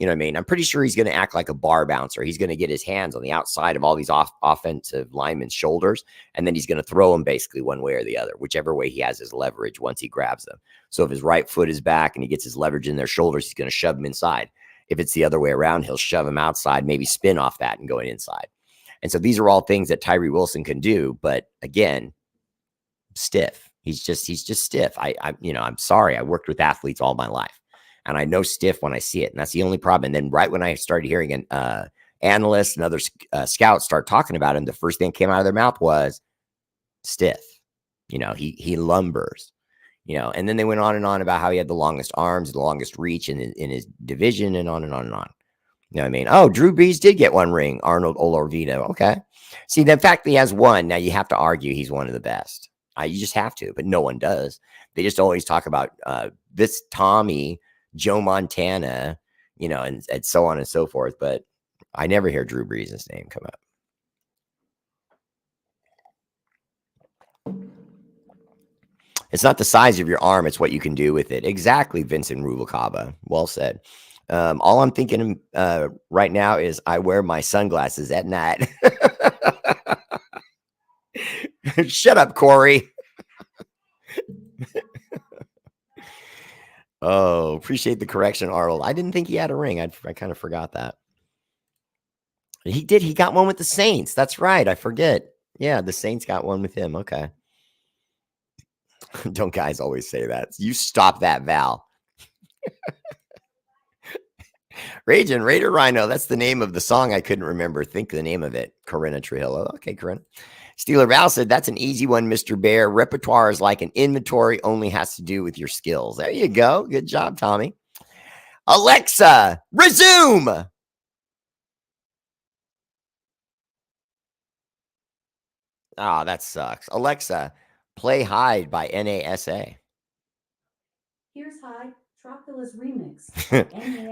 You know what I mean? I'm pretty sure he's going to act like a bar bouncer. He's going to get his hands on the outside of all these offensive linemen's shoulders, and then he's going to throw them basically one way or the other, whichever way he has his leverage once he grabs them. So if his right foot is back and he gets his leverage in their shoulders, he's going to shove them inside. If it's the other way around, he'll shove them outside, maybe spin off that and go inside. And so these are all things that Tyree Wilson can do. But again, stiff. He's just stiff. I'm sorry. I worked with athletes all my life, and I know stiff when I see it. And that's the only problem. And then right when I started hearing an analyst and other scouts start talking about him, the first thing that came out of their mouth was stiff. He lumbers. And then they went on and on about how he had the longest arms, the longest reach in his division, and on and on and on. You know what I mean? Oh, Drew Brees did get one ring. Arnold Olorvito. Okay. See, the fact that he has one, now you have to argue he's one of the best. You just have to, but no one does. They just always talk about this Tommy, Joe Montana, and so on and so forth. But I never hear Drew Brees' name come up. It's not the size of your arm. It's what you can do with it. Exactly, Vincent Rubalcaba. Well said. All I'm thinking right now is I wear my sunglasses at night. Shut up, Corey. Oh, appreciate the correction, Arnold. I didn't think he had a ring. I kind of forgot that. He did. He got one with the Saints. That's right. I forget. Yeah, the Saints got one with him. Okay. Don't guys always say that? You stop that, Val. Raging Raider Rhino. That's the name of the song. I couldn't remember. Think the name of it. Corinna Trujillo. Okay, Corinna. Steeler Val said, that's an easy one, Mr. Bear. Repertoire is like an inventory, only has to do with your skills. There you go. Good job, Tommy. Alexa, resume. Oh, that sucks. Alexa, play Hide by NASA. Here's Hide, Trocula's remix.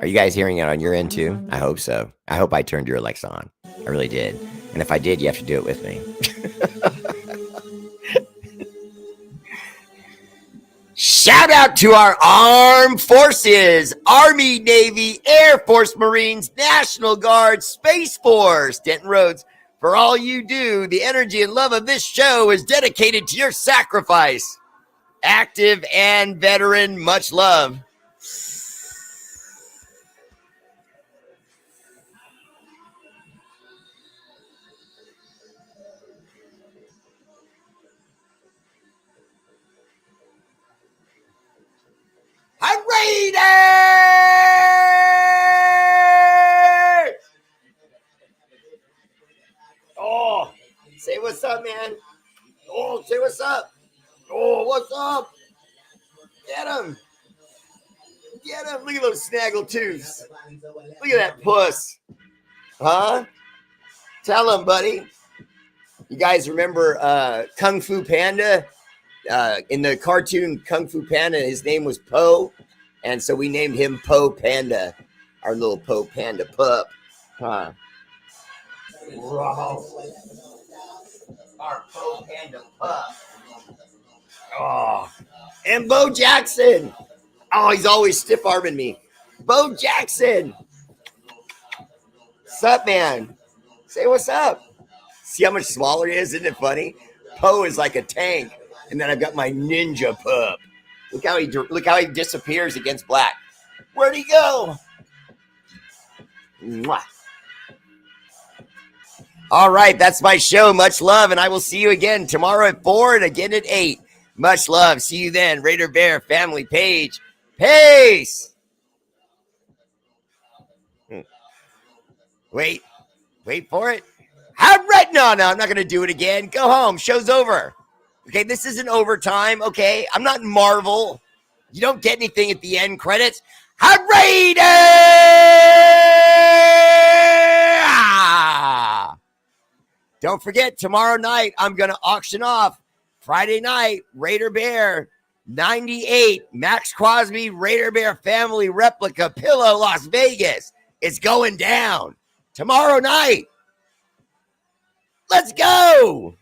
Are you guys hearing it on your end too? I hope so. I hope I turned your Alexa on. I really did. And if I did, you have to do it with me. Shout out to our armed forces, Army, Navy, Air Force, Marines, National Guard, Space Force, Denton Rhodes. For all you do, the energy and love of this show is dedicated to your sacrifice. Active and veteran, much love. R8RBEAR! Oh, say what's up, man. Oh, say what's up. Oh, what's up? Get him. Get him. Look at those snaggle tooths. Look at that puss. Huh? Tell him, buddy. You guys remember Kung Fu Panda? In the cartoon Kung Fu Panda, his name was Po. And so we named him Po Panda. Our little Po Panda pup. Huh? Wow. Our Po Panda pup. Oh. And Bo Jackson. Oh, he's always stiff arming me. Bo Jackson. What's up, man? Say what's up. See how much smaller he is? Isn't it funny? Poe is like a tank. And then I've got my ninja pup. Look how he disappears against black. Where'd he go? Mwah. All right, that's my show. Much love, and I will see you again tomorrow at 4 and again at 8. Much love. See you then. Raider Bear family page. Peace. Wait for it. All right, no, I'm not going to do it again. Go home. Show's over. Okay, this isn't overtime, okay? I'm not Marvel. You don't get anything at the end credits. R8RBEAR! Don't forget, tomorrow night, I'm going to auction off Friday night, Raider Bear 98 Max Crosby Raider Bear family replica pillow, Las Vegas. It's going down tomorrow night. Let's go.